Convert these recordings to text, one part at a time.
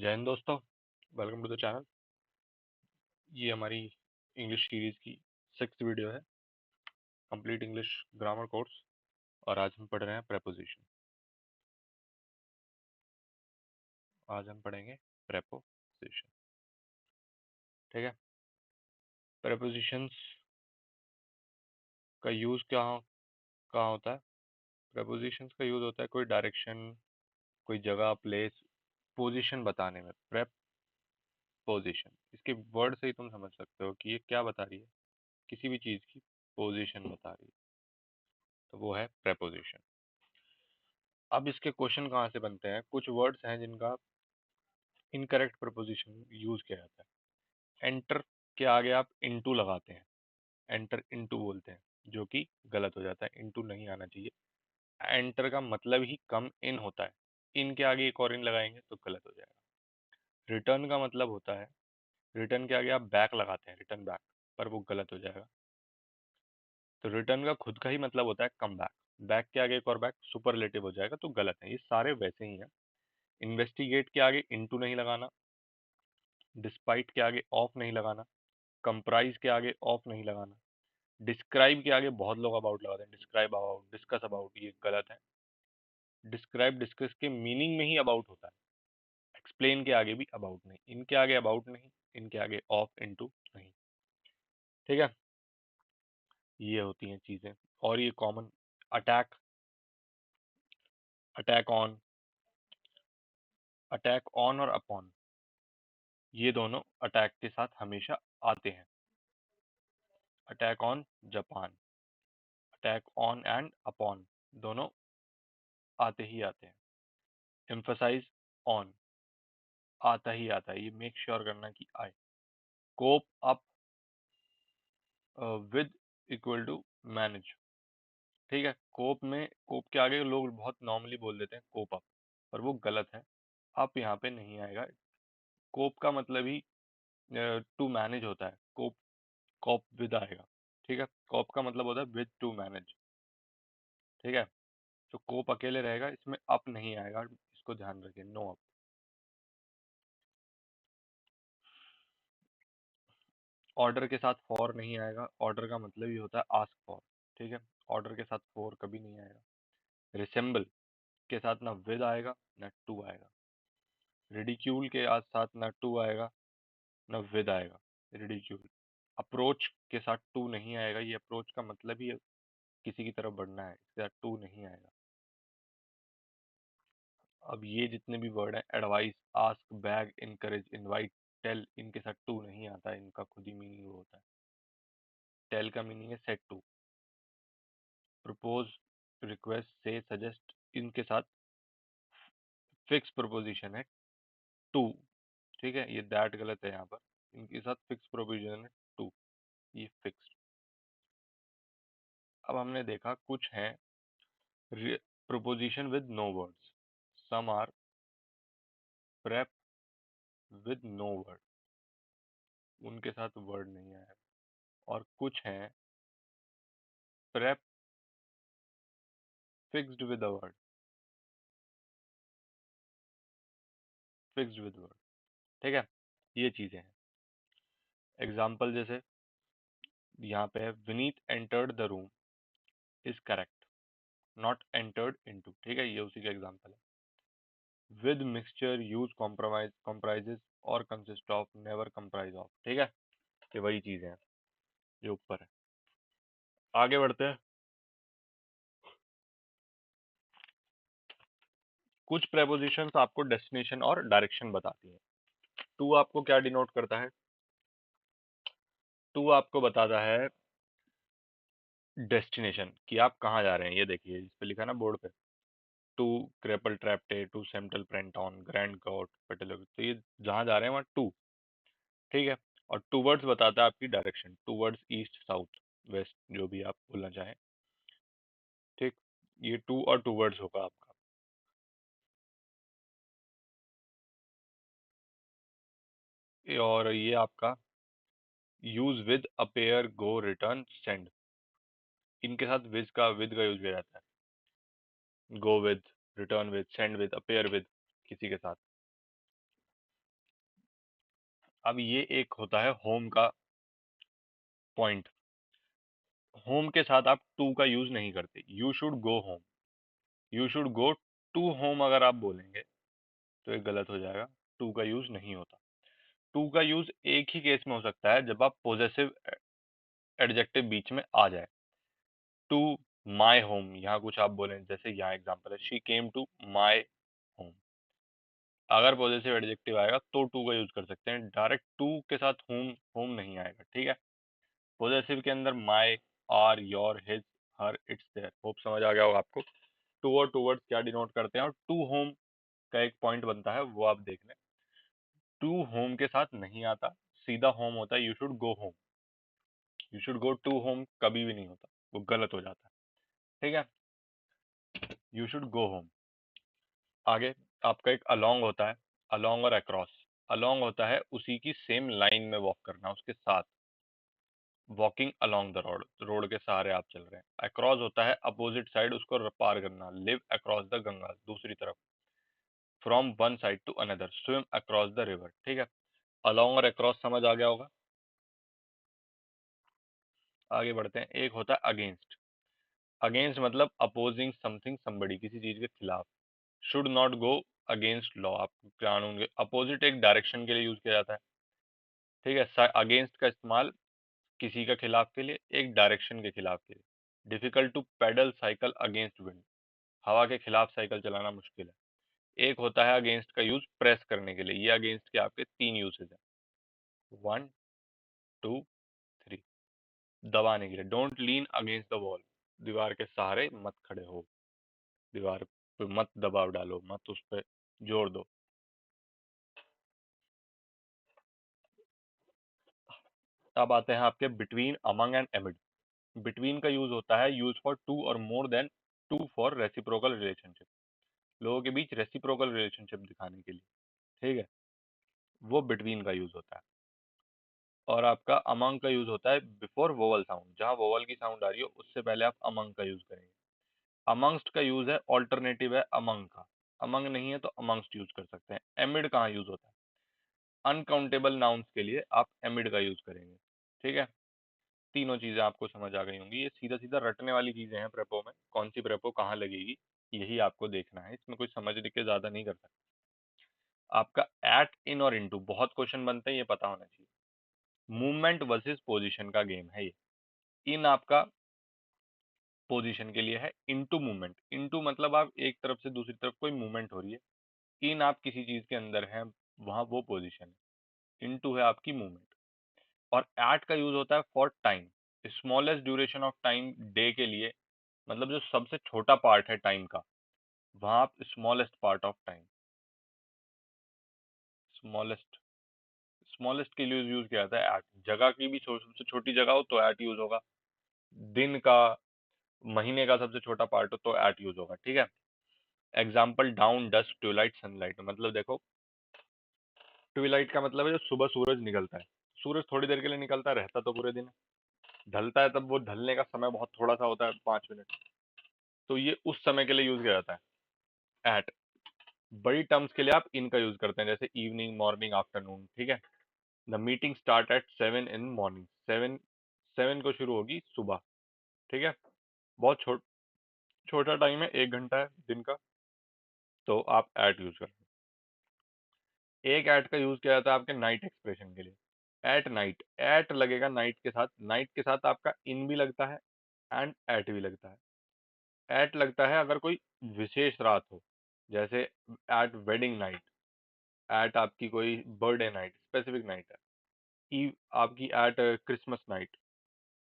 जय हिंद दोस्तों। Welcome to the channel. ये हमारी इंग्लिश सीरीज की 6th वीडियो है, कंप्लीट इंग्लिश ग्रामर कोर्स। और आज हम पढ़ रहे हैं प्रेपोजिशन। आज हम पढ़ेंगे प्रेपोजिशन। ठीक है। प्रेपोजिशंस का यूज़ कहाँ होता है? प्रेपोजिशंस का यूज़ होता है कोई डायरेक्शन, कोई जगह, प्लेस, पोजीशन बताने में। प्रेपोजिशन, इसके वर्ड से ही तुम समझ सकते हो कि ये क्या बता रही है। किसी भी चीज़ की पोजीशन बता रही है, तो वो है प्रेपोजिशन। अब इसके क्वेश्चन कहाँ से बनते हैं? कुछ वर्ड्स हैं जिनका इनकरेक्ट प्रपोजिशन यूज किया जाता है। एंटर के आगे आप इनटू लगाते हैं, एंटर इनटू बोलते हैं, जो कि गलत हो जाता है। इनटू नहीं आना चाहिए। एंटर का मतलब ही कम इन होता है। इन के आगे एक और इन लगाएंगे तो गलत हो जाएगा। रिटर्न का मतलब होता है, रिटर्न के आगे आप बैक लगाते हैं, रिटर्न बैक, पर वो गलत हो जाएगा। तो रिटर्न का खुद का ही मतलब होता है कम बैक। बैक के आगे एक और बैक सुपरलेटिव हो जाएगा तो गलत है। ये सारे वैसे ही हैं। इन्वेस्टिगेट के आगे इनटू नहीं लगाना, डिस्पाइट के आगे ऑफ नहीं लगाना, कंप्राइज के आगे ऑफ नहीं लगाना, डिस्क्राइब के आगे बहुत लोग अबाउट लगाते हैं, डिस्क्राइब अबाउट, डिस्कस अबाउट, ये गलत है। डिस्क्राइब डिस्कस के मीनिंग में ही अबाउट होता है। एक्सप्लेन के आगे भी अबाउट नहीं, इनके आगे अबाउट नहीं, इनके आगे ऑफ इनटू नहीं। ठीक है, ये होती हैं चीजें। और ये common, attack, attack on, attack on और अपॉन, ये दोनों अटैक के साथ हमेशा आते हैं। Attack on Japan, attack on and upon, दोनों आते ही आते हैं। एम्फसाइज ऑन, आता ही आता है, ये मेक श्योर करना कि आए। Cope up with equal to manage. ठीक है, कोप में, कोप के आगे लोग बहुत नॉर्मली बोल देते हैं कोप अप, पर वो गलत है। अप यहाँ पे नहीं आएगा। कोप का मतलब ही टू मैनेज होता है। कोप, कॉप विद आएगा। ठीक है, कॉप का मतलब होता है विद टू मैनेज। ठीक है, तो कोप अकेले रहेगा, इसमें अप नहीं आएगा, इसको ध्यान रखिए, नो अप। ऑर्डर के साथ फॉर नहीं आएगा। ऑर्डर का मतलब ही होता है आस्क फॉर। ठीक है, ऑर्डर के साथ फॉर कभी नहीं आएगा। रिसेंबल के साथ ना विद आएगा ना टू आएगा। रिडिक्यूल के साथ ना टू आएगा ना विद आएगा। रिडिक्यूल। अप्रोच के साथ टू नहीं आएगा, ये अप्रोच का मतलब ही किसी की तरफ बढ़ना है, इसके साथ टू नहीं आएगा। अब ये जितने भी वर्ड हैं, advise, ask, beg, encourage, invite, tell, इनके साथ टू नहीं आता है, इनका खुद ही मीनिंग वो होता है। टेल का मीनिंग है सेट टू। प्रपोज, रिक्वेस्ट, से, सजेस्ट, इनके साथ फिक्स प्रपोजिशन है टू। ठीक है, ये दैट गलत है यहाँ पर। इनके साथ फिक्स प्रपोजिशन है टू, ये फिक्स्ड। अब हमने देखा कुछ हैं preposition with no words. Some are prep with no word, उनके साथ वर्ड नहीं आया। और कुछ हैं prep fixed with a word, fixed with word. ठीक है, ये चीजें हैं। एग्जाम्पल जैसे यहाँ पे है, Vineet entered the room is correct, not entered into. ठीक है, ये उसी का एग्जाम्पल है। With mixture use compromise, comprises और consist of, never comprise of. ठीक है, ये वही चीजें हैं जो ऊपर है। आगे बढ़ते हैं। कुछ प्रेपोजिशंस आपको डेस्टिनेशन और डायरेक्शन बताती हैं। टू आपको क्या डिनोट करता है? टू आपको बताता है डेस्टिनेशन, कि आप कहाँ जा रहे हैं। ये देखिए, इस पे लिखा है ना बोर्ड पे, टू क्रेपल ट्रैप्टे, टू सेंट्रल प्रेंटॉन, ग्रैंड कोर्ट, पेटल, तो ये जहाँ जा रहे हैं वहाँ टू। ठीक है, और टूवर्ड्स बताता है आपकी direction, towards east, south, west, जो भी आप बोलना चाहें। ठीक, ये टू और टूवर्ड्स होगा आपका। और ये आपका use with, appear, go, return, send, इनके साथ विद का यूज किया जाता है। Go with, return with, send with, appear with, किसी के साथ। अब ये एक होता है होम का पॉइंट। होम के साथ आप टू का यूज नहीं करते। You should go home, you should go to home अगर आप बोलेंगे तो ये गलत हो जाएगा। टू का यूज नहीं होता। टू का यूज एक ही केस में हो सकता है, जब आप पोजेसिव एडजेक्टिव बीच में आ जाए। टू माई होम, यहाँ कुछ आप बोले, जैसे यहाँ एग्जांपल है she came to my home. अगर पॉजिटिव एडजेक्टिव आएगा तो टू का यूज कर सकते हैं, डायरेक्ट टू के साथ होम होम नहीं आएगा, ठीक है। पॉजिटिव के अंदर my, our, your, his, her, its, their, hope समझ आ गया होगा आपको। टू और टूवर्ड्स क्या डिनोट करते हैं, और टू होम का एक पॉइंट बनता है, वो आप देख लें। टू होम के साथ नहीं आता, सीधा होम होता है। You should go home, you should go to home कभी भी नहीं होता, वो गलत हो जाता है, ठीक है। You should go home. आगे आपका एक अलोंग होता है, अलोंग और अक्रॉस। अलोंग होता है उसी की सेम लाइन में वॉक करना, उसके साथ, walking along the road, road के सहारे आप चल रहे हैं। अक्रॉस होता है अपोजिट साइड, उसको पार करना, लिव अक्रॉस द गंगा, दूसरी तरफ, from one side to another, swim across the river, ठीक है। अलोंग और अक्रॉस समझ आ गया होगा। आगे बढ़ते हैं। एक होता है अगेंस्ट। अगेंस्ट मतलब अपोजिंग समथिंग समबडी, किसी चीज के खिलाफ। Should not go against law, आप कानून के अपोजिट एक डायरेक्शन के लिए यूज किया जाता है, ठीक है। अगेंस्ट का इस्तेमाल किसी का खिलाफ के लिए, एक डायरेक्शन के खिलाफ के लिए। Difficult to pedal cycle against wind, हवा के खिलाफ साइकिल चलाना मुश्किल है। एक होता है अगेंस्ट का यूज प्रेस करने के लिए। ये अगेंस्ट के आपके तीन यूजेस हैं, वन, टू, थ्री। दबाने के लिए, don't lean against the wall, दीवार के सहारे मत खड़े हो, दीवार पे मत दबाव डालो, मत उस पर जोर दो। अब आते हैं आपके between, among and amid. Between का यूज होता है, यूज फॉर टू और more than two, for reciprocal relationship, लोगों के बीच रेसिप्रोकल रिलेशनशिप दिखाने के लिए, ठीक है, वो बिटवीन का यूज होता है। और आपका अमंग का यूज होता है बिफोर वोवल साउंड, जहां वोवल की साउंड आ रही हो उससे पहले आप अमंग का यूज करेंगे। अमंगस्ट का यूज है, ऑल्टरनेटिव है अमंग का। अमंग नहीं है तो अमंगस्ट यूज कर सकते हैं। एमिड कहाँ यूज होता है, अनकाउंटेबल नाउन्स के लिए आप एमिड का यूज करेंगे, ठीक है। तीनों चीजें आपको समझ आ गई होंगी। ये सीधा सीधा रटने वाली चीजें हैं प्रेपो में, कौन सी प्रेपो कहाँ लगेगी यही आपको देखना है, इसमें कोई समझ के ज्यादा नहीं कर सकते। आपका एट, इन और इनटू बहुत क्वेश्चन बनते हैं, ये पता होना चाहिए। मूवमेंट वर्सेस पोजीशन का गेम है ये। इन आपका पोजीशन के लिए है, इनटू मूवमेंट। इनटू मतलब आप एक तरफ से दूसरी तरफ कोई मूवमेंट हो रही है। इन आप किसी चीज के अंदर हैं, वहां वो पोजीशन है। इनटू है आपकी मूवमेंट। और एट का यूज होता है for time, smallest duration of time day के लिए, मतलब जो सबसे छोटा पार्ट है टाइम का, वहां आप smallest part of time, smallest, smallest के लिए यूज किया जाता है एट। जगह की भी सबसे छोटी जगह हो तो एट यूज होगा। दिन का, महीने का सबसे छोटा पार्ट हो तो एट यूज होगा, ठीक है। Example down, dust, Twilight, sunlight. मतलब देखो, ट्विलाइट का मतलब है जो सुबह सूरज निकलता है। सूरज थोड़ी देर के लिए निकलता है, रहता तो पूरे दिन है। ढलता है तब वो ढलने का समय बहुत थोड़ा सा होता है, 5 मिनट। तो ये उस समय के लिए यूज किया जाता है एट। बड़ी टर्म्स के लिए आप इनका यूज करते हैं, जैसे इवनिंग, मॉर्निंग, आफ्टरनून, ठीक है। The meeting start at 7 in morning, 7 को शुरू होगी सुबह, ठीक है। बहुत छोटा टाइम है, 1 घंटा है दिन का, तो आप एट यूज करें। एक एट का यूज किया जाता है आपके नाइट एक्सप्रेशन के लिए। एट नाइट, एट लगेगा नाइट के साथ, नाइट के साथ आपका इन भी लगता है एंड एट भी लगता है। एट लगता है अगर कोई विशेष रात हो, जैसे एट वेडिंग नाइट, एट आपकी कोई बर्थडे नाइट, स्पेसिफिक नाइट है। ईव आपकी एट क्रिसमस नाइट।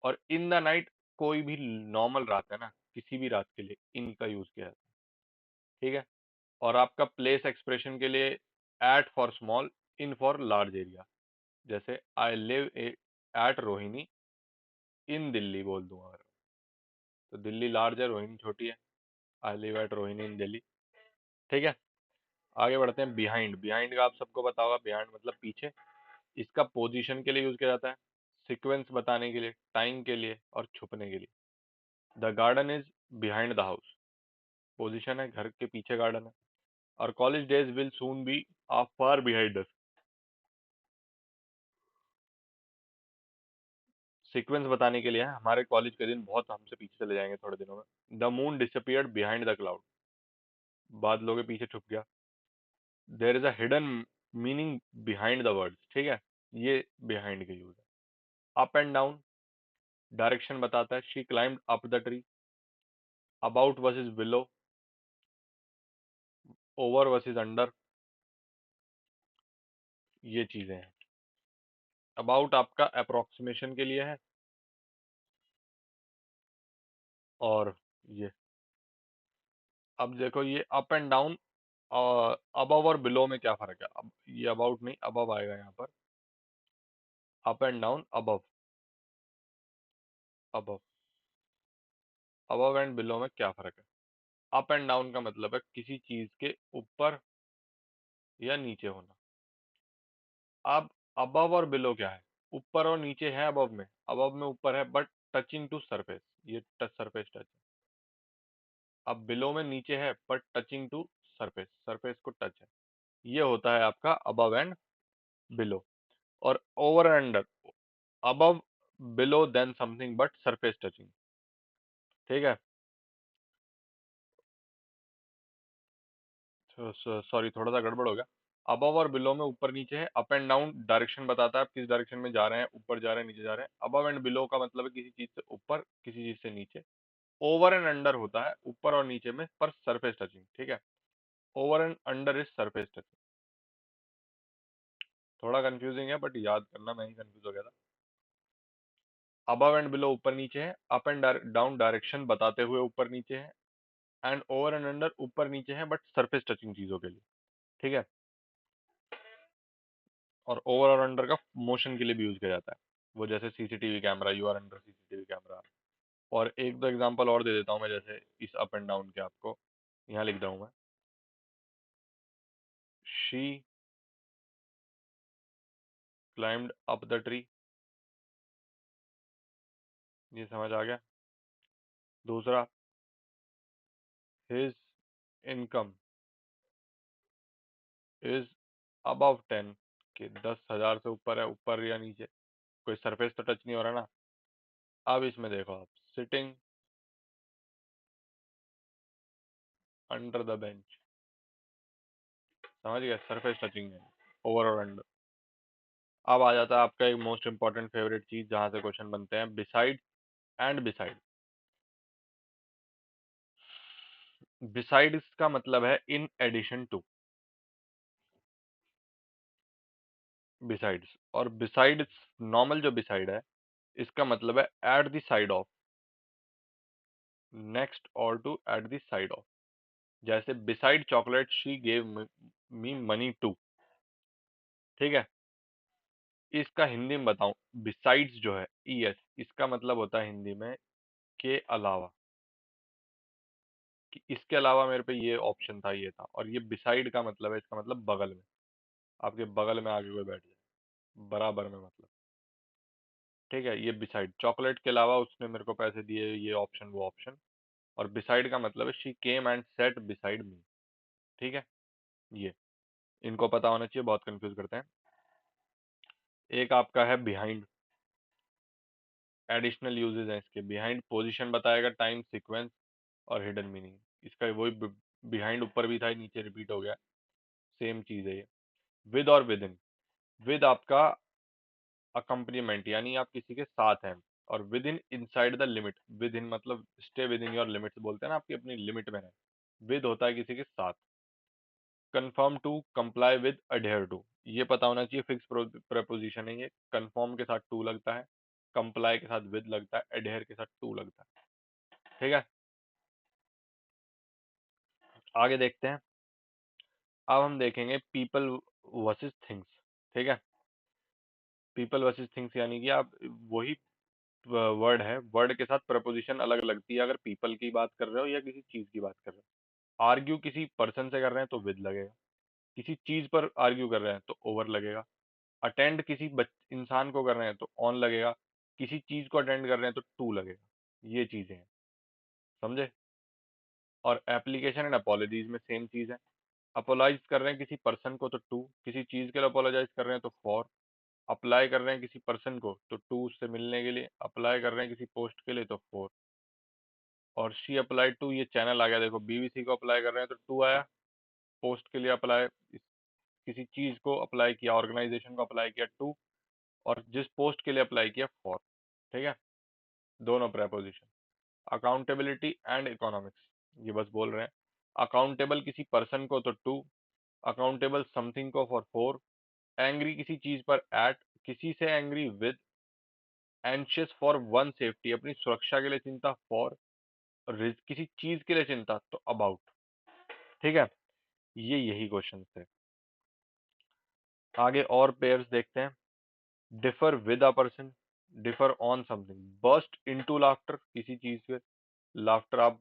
और इन द नाइट कोई भी नॉर्मल रात है ना, किसी भी रात के लिए इन का यूज किया जाता है, ठीक है। और आपका प्लेस एक्सप्रेशन के लिए at for small, in for large area. जैसे I live at Rohini in Delhi बोल दूंगा अगर, तो दिल्ली लार्ज है, रोहिणी छोटी है। आई live at Rohini in Delhi, ठीक है। आगे बढ़ते हैं। बिहाइंड, बिहाइंड का आप सबको पता होगा, बिहाइंड मतलब पीछे। इसका पोजीशन के लिए यूज किया जाता है, सीक्वेंस बताने के लिए, टाइम के लिए और छुपने के लिए। The garden is behind the house, position है, घर के पीछे गार्डन है। और college days will soon be are far behind us, sequence बताने के लिए है, हमारे कॉलेज के दिन बहुत हमसे पीछे चले जाएंगे थोड़े दिनों में। The moon disappeared behind the cloud, बादलों के पीछे छुप गया। There is a hidden meaning behind the words, ठीक है, ये बिहाइंड का यूज है। अप एंड डाउन, डायरेक्शन बताता है। She climbed up the tree. About versus below, over versus under, ये चीजें हैं। अबाउट आपका अप्रोक्सीमेशन के लिए है, और ये अब देखो ये अप एंड डाउन, अबव और बिलो में क्या फर्क है? अब ये अबाउट नहीं, अबव आएगा यहाँ पर। Up and down, above, above, above and below में क्या फर्क है? अप एंड डाउन का मतलब है किसी चीज के ऊपर या नीचे होना। अब अबव और बिलो क्या है? ऊपर और नीचे है अबव में, अबव में ऊपर है बट टचिंग टू सरफेस, ये टच सरफेस टच है। अब बिलो में नीचे है but touching to surface, surface को टच है। ये होता है आपका अबव एंड बिलो। और over and under, above, below, then something but surface touching, ठीक है। सॉरी, थोड़ा सा गड़बड़ हो गया। अबव और बिलो में ऊपर नीचे है। अप एंड डाउन डायरेक्शन बताता है आप किस डायरेक्शन में जा रहे हैं, ऊपर जा रहे हैं, नीचे जा रहे हैं। अबव एंड बिलो का मतलब है किसी चीज से ऊपर, किसी चीज से नीचे। ओवर एंड अंडर होता है ऊपर और नीचे में पर सरफेस टचिंग, ठीक है। Over and under is surface touching. थोड़ा कंफ्यूजिंग है बट याद करना, मैं ही कंफ्यूज हो गया था। अबव एंड बिलो ऊपर नीचे है। अप एंड डाउन डायरेक्शन बताते हुए ऊपर नीचे है। एंड ओवर एंड अंडर ऊपर नीचे है बट सरफेस टचिंग चीजों के लिए, ठीक है। और ओवर और अंडर का मोशन के लिए भी यूज किया जाता है। वो जैसे CCTV camera, you are under CCTV camera. और एक दो एग्जांपल और दे देता हूँ मैं, जैसे इस अप एंड डाउन के आपको यहाँ लिख रहा हूँ मैं। She climbed up the tree, ये समझ आ गया। दूसरा, हिज इनकम इज अबव 10, कि 10,000 से ऊपर है, ऊपर या नीचे, कोई सरफेस तो टच नहीं हो रहा ना। अब इसमें देखो आप, सिटिंग अंडर द बेंच, समझ गए, सरफेस टचिंग है, ओवर और अंडर। अब आ जाता है आपका एक मोस्ट इंपॉर्टेंट फेवरेट चीज, जहां से क्वेश्चन बनते हैं, बिसाइड एंड बिसाइड। बिसाइड्स का मतलब है इन एडिशन टू, बिसाइड्स। और बिसाइड्स, नॉर्मल जो बिसाइड है, इसका मतलब है at the side of, next और to at the side of. जैसे beside chocolate she gave me money too, ठीक है। इसका हिंदी में बताऊं, बिसाइड्स जो है, ईएस, इसका मतलब होता है हिंदी में के अलावा, कि इसके अलावा मेरे पे ये ऑप्शन था, ये था। और ये बिसाइड का मतलब है, इसका मतलब बगल में, आपके बगल में आके कोई बैठ जाए, बराबर में मतलब, ठीक है। ये बिसाइड, चॉकलेट के अलावा उसने मेरे को पैसे दिए, ये ऑप्शन वो ऑप्शन। और बिसाइड का मतलब है she came and set beside me, ठीक है। ये इनको पता होना चाहिए, बहुत कंफ्यूज करते हैं। एक आपका है बिहाइंड, एडिशनल यूजेस हैं इसके। बिहाइंड पोजीशन बताएगा, टाइम, सीक्वेंस और हिडन मीनिंग। इसका वही बिहाइंड ऊपर भी था, नीचे रिपीट हो गया, सेम चीज है ये। विद और विद इन, विद आपका अकम्पनीमेंट, यानी आप किसी के साथ हैं। और within, inside the limit, within मतलब stay within your limits, बोलते हैं ना, आपकी अपनी लिमिट में है। विद होता है किसी के साथ। Conform to, comply with, adhere to, ये पता होना चाहिए, फिक्स प्रपोजिशन है ये। कंफर्म के साथ टू लगता है, कंप्लाई के साथ विद लगता है, अडेयर के साथ टू लगता है, ठीक है। आगे देखते हैं। अब हम देखेंगे पीपल वर्सेस थिंग्स, ठीक है। पीपल वर्सेस थिंग्स यानी कि आप वही वर्ड है, वर्ड के साथ प्रपोजिशन अलग लगती है, अगर पीपल की बात कर रहे हो या किसी चीज की बात कर रहे हो। आर्ग्यू किसी पर्सन से कर रहे हैं तो विद लगेगा, किसी चीज पर आर्ग्यू कर रहे हैं तो ओवर लगेगा। अटेंड किसी इंसान को कर रहे हैं तो ऑन लगेगा, किसी चीज को अटेंड कर रहे हैं तो टू लगेगा। ये चीजें हैं, समझे। और एप्लीकेशन एंड अपोलॉजीज में सेम चीज है। अपोलाइज कर रहे हैं किसी पर्सन को तो टू, किसी चीज के लिए अपोलोजाइज कर रहे हैं तो फॉर। अप्लाई कर रहे हैं किसी पर्सन को तो टू, उससे मिलने के लिए अप्लाई कर रहे हैं किसी पोस्ट के लिए तो फोर, और शी अप्लाई टू, ये चैनल आ गया, देखो बीबीसी को अप्लाई कर रहे हैं तो टू आया, पोस्ट के लिए अप्लाई, किसी चीज को अप्लाई किया, ऑर्गेनाइजेशन को अप्लाई किया टू, और जिस पोस्ट के लिए अप्लाई किया फोर। ठीक है, दोनों प्रेपोजिशन। अकाउंटेबिलिटी एंड इकोनॉमिक्स, ये बस बोल रहे हैं, अकाउंटेबल किसी पर्सन को तो टू, अकाउंटेबल समथिंग को फॉर फोर, एंग्री किसी चीज पर एट, किसी से angry with, anxious for one safety, अपनी सुरक्षा के लिए चिंता, फॉर, किसी चीज के लिए चिंता तो अबाउट। ठीक है, ये यही क्वेश्चन थे। आगे और पेयर्स देखते हैं। Differ with a person, differ on something, burst into laughter, किसी चीज पे लाफ्टर, आप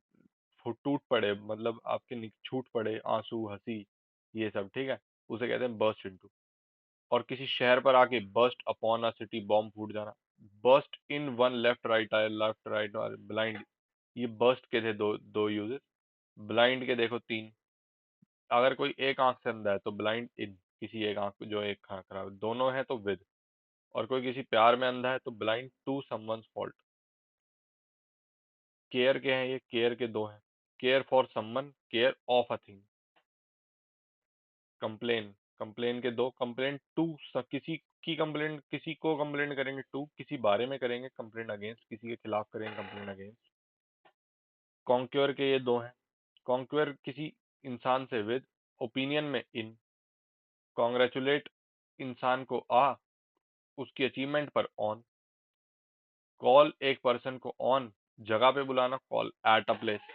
टूट पड़े, मतलब आपके छूट पड़े आंसू हंसी, ये सब। ठीक है, उसे कहते हैं बर्स्ट इनटू। और किसी शहर पर आके burst upon a city, bomb फूट जाना। Burst in one left right eye, left right और ब्लाइंड, ये बर्स्ट के थे दो दो यूजेस, ब्लाइंड के देखो तीन। अगर कोई एक आंख से अंधा है तो ब्लाइंड इन, किसी एक आंख जो एक आंख खराब है, दोनों है तो विद, और कोई किसी प्यार में अंधा है तो blind to someone's fault. Care के हैं ये, केयर के दो हैं, care for someone, care of a thing. Complain, complain के दो, कंप्लेन टू, किसी की कंप्लेंट, किसी को कंप्लेंट करेंगे टू, किसी बारे में करेंगे कंप्लेंट अगेंस्ट, किसी के खिलाफ करेंगे कंप्लेंट अगेंस्ट। कॉन्क्योर के ये दो हैं, कॉन्क्योर किसी इंसान से विद, ओपिनियन में इन, कॉन्ग्रेचुलेट इंसान को आ, उसकी अचीवमेंट पर ऑन, कॉल एक पर्सन को ऑन, जगह पे बुलाना, call at a place.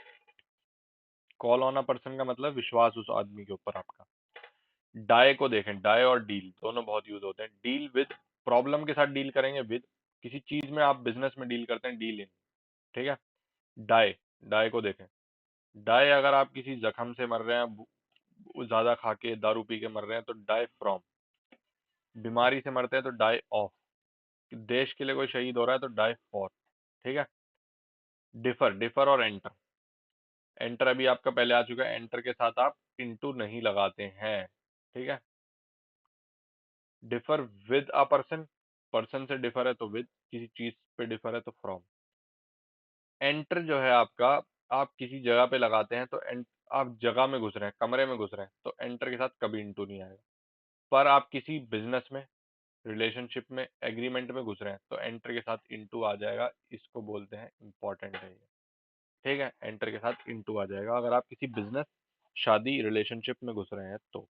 Call on a person का मतलब विश्वास उस आदमी के ऊपर आपका। डाई को देखें, डाई और डील दोनों बहुत यूज होते हैं। डील विद, प्रॉब्लम के साथ डील करेंगे, विद किसी चीज में आप बिजनेस में डील करते हैं, डील इन। ठीक है, डाई, डाई को देखें, डाई अगर आप किसी जख्म से मर रहे हैं, ज्यादा खा के दारू पी के मर रहे हैं तो डाई फ्रॉम, बीमारी से मरते हैं तो डाई ऑफ, देश के लिए कोई शहीद हो रहा है तो डाई फॉर। ठीक है, डिफर, डिफर और एंटर, एंटर अभी आपका पहले आ चुका है, एंटर के साथ आप इनटू नहीं लगाते हैं। ठीक है, differ with a person, person से डिफर है तो विद, किसी चीज पे डिफर है तो फ्रॉम। एंटर जो है आपका, आप किसी जगह पे लगाते हैं तो आप जगह में घुस रहे हैं, कमरे में घुस रहे हैं तो एंटर के साथ कभी इनटू नहीं आएगा। पर आप किसी बिजनेस में, रिलेशनशिप में, एग्रीमेंट में घुस रहे हैं तो एंटर के साथ इनटू आ जाएगा, इसको बोलते हैं इंपॉर्टेंट है ये। ठीक है, एंटर के साथ इनटू आ जाएगा अगर आप किसी बिजनेस, शादी, रिलेशनशिप में घुस रहे हैं तो।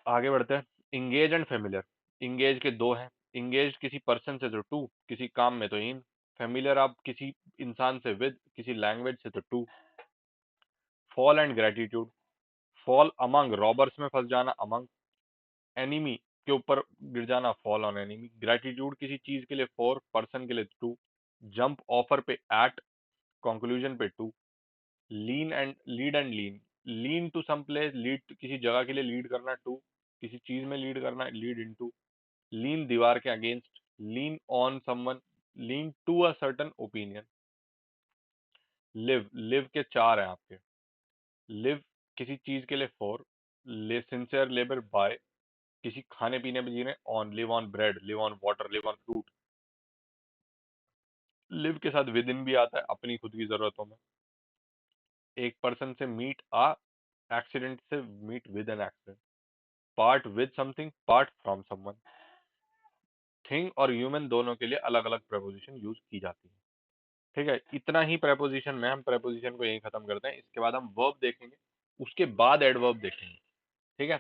आगे बढ़ते हैं, इंगेज एंड फेमिलियर। इंगेज के दो हैं, इंगेज किसी पर्सन से तो टू, किसी काम में तो इन, फेमिलियर आप किसी इंसान से विद, किसी लैंग्वेज से तो to. Fall and gratitude, fall among, robbers में फंस जाना अमंग, एनिमी के ऊपर गिर जाना, फॉल ऑन एनिमी। ग्रेटिट्यूड किसी चीज के लिए फॉर, पर्सन के लिए टू। जंप ऑफर पे एट, कंक्लूजन पे to. Lean and lead and lean, lean to some place, lead किसी जगह के लिए लीड करना टू, किसी चीज में लीड करना लीड इनटू। लीन दीवार के against, lean on someone, lean to a certain opinion. Live, live के चार हैं आपके, लिव किसी चीज के लिए फॉर, सिंसियर लेबर बाय, किसी खाने पीने में जी रहे हैं on, live on bread, live on water, live on fruit. Live के साथ विद इन भी आता है, अपनी खुद की जरूरतों में। एक पर्सन से मीट आ, एक्सीडेंट से meet with an accident. Part with something, part from someone. Thing और ह्यूमन दोनों के लिए अलग अलग प्रपोजिशन यूज की जाती है। ठीक है, इतना ही प्रपोजिशन में, हम प्रपोजिशन को यही खत्म करते हैं, इसके बाद हम वर्ब देखेंगे, उसके बाद एडवर्ब देखेंगे। ठीक है,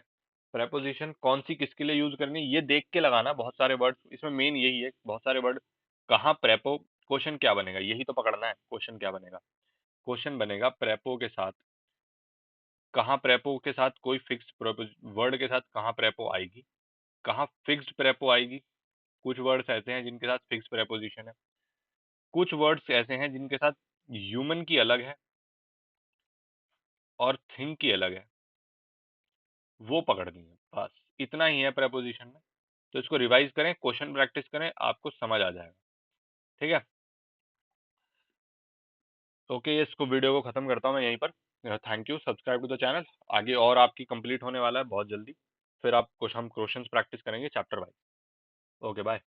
प्रपोजिशन कौन सी किसके लिए यूज करनी है ये देख के लगाना, बहुत सारे वर्ड इसमें मेन यही है, बहुत सारे वर्ड कहाँ प्रेपो, क्वेश्चन क्या बनेगा यही तो पकड़ना है, क्वेश्चन क्या बनेगा। क्वेश्चन बनेगा प्रेपो के साथ, कहाँ प्रेपो के साथ कोई फिक्स वर्ड के साथ कहाँ प्रेपो आएगी, कहाँ फिक्स्ड प्रेपो आएगी। कुछ वर्ड्स ऐसे हैं जिनके साथ फिक्स प्रेपोजिशन है, कुछ वर्ड्स ऐसे हैं जिनके साथ ह्यूमन की अलग है और थिंग की अलग है, वो पकड़नी है। बस इतना ही है प्रेपोजिशन में, तो इसको रिवाइज करें, क्वेश्चन प्रैक्टिस करें, आपको समझ आ जाएगा। ठीक है, ओके, इसको वीडियो को खत्म करता हूँ मैं यहीं पर। Thank you, subscribe to the channel, आगे और आपकी कंप्लीट होने वाला है बहुत जल्दी। फिर आप कुछ हम क्वेश्चंस प्रैक्टिस करेंगे चैप्टर वाइज। Okay bye.